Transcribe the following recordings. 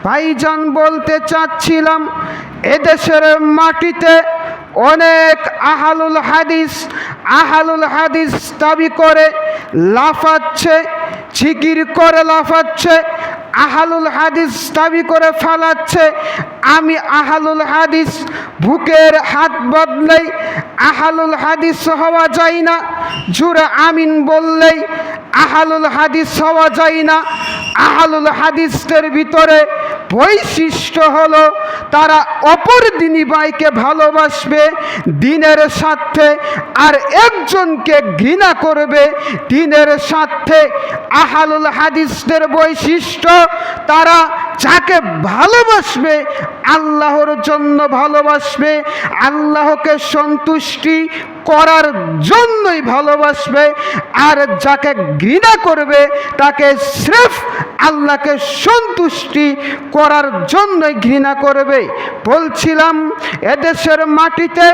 ভাইজান বলতে চাচ্ছিলাম, এদেশের মাটিতে অনেক আহলুল হাদিস দাবি করে লাফাচ্ছে, জিকির করে লাফাচ্ছে, আহলুল হাদিস দাবি করে ফালাচ্ছে। আমি আহলুল হাদিস, বুকের হাত বদলেই আহলুল হাদিস হওয়া যায় না। জুরে আমিন বললেই আহলুল হাদিস হওয়া যায় না। আহলুল হাদিসদের ভিতরে বৈশিষ্ট্য হলো তারা অপর দিনী ভাইকে ভালোবাসবে দ্বীনের স্বার্থে, আর একজনকে ঘৃণা করবে দ্বীনের স্বার্থে। আহলুল হাদিসদের বৈশিষ্ট্য, তারা যাকে ভালোবাসবে আল্লাহর জন্য ভালোবাসবে, আল্লাহকে সন্তুষ্টি করার জন্যই ভালোবাসবে, আর যাকে ঘৃণা করবে তাকে স্রেফ আল্লাহকে সন্তুষ্টি করার জন্যই ঘৃণা করবে। বলছিলাম, এদেশের মাটিতে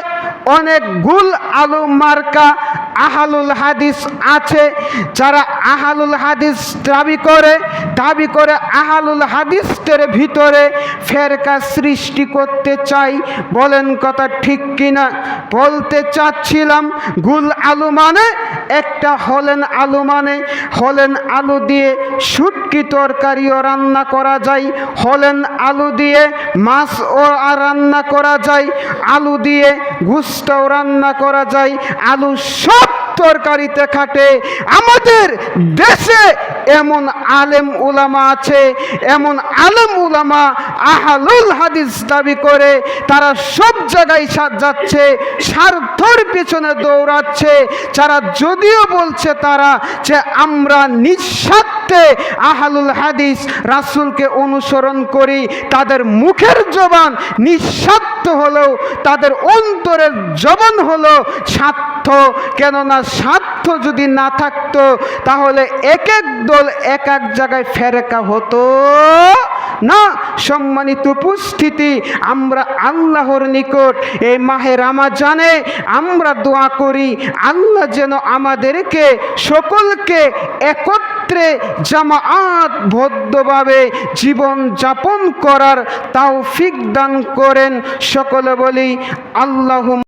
অনেক গুল আলু মার্কা আহলুল হাদিস আছে, যারা আহলুল হাদিস দাবি করে আহলুল হাদিসদের ভিতরে ফেরকা সৃষ্টি করতে চাই। বলেন কথা ঠিক কিনা? বলতে চাচ্ছিলাম, গুল আলু মানে একটা হলেন আলু দিয়ে শুটকি তরকারিও রান্না করা যায়, হলেন আলু দিয়ে মাছও রান্না করা যায়, আলু দিয়ে গোশতও রান্না করা যায়, আলু সব তরকারিতে খাটে। আমাদের দেশে এমন আলেম উলামা আছে, এমন আলেম উলামা আহলুল হাদিস দাবি করে তারা সব জায়গায় যাচ্ছে, স্বার্থের পেছনে দৌড়াচ্ছে। যারা যদিও বলছে তারা যে আমরা নিঃস্বার্থে আহলুল হাদিস রাসূলকে অনুসরণ করি, তাদের মুখের জবান নিঃস্বার্থ হলেও তাদের অন্তরের জবান হলো স্বার্থ। কেননা স্বার্থ যদি না থাকতো তাহলে এক এক দল এক এক জায়গায় ফেরকা হতো না। সম্মানিত উপস্থিতি, আমরা আল্লাহর নিকট এই মাহে রমজানে আমরা দোয়া করি আল্লাহ যেন আমাদেরকে সকলকে একত্রে জামাআতবদ্ধভাবে জীবন যাপন করার তৌফিক দান করেন। সকলে বলি আল্লাহুম্মা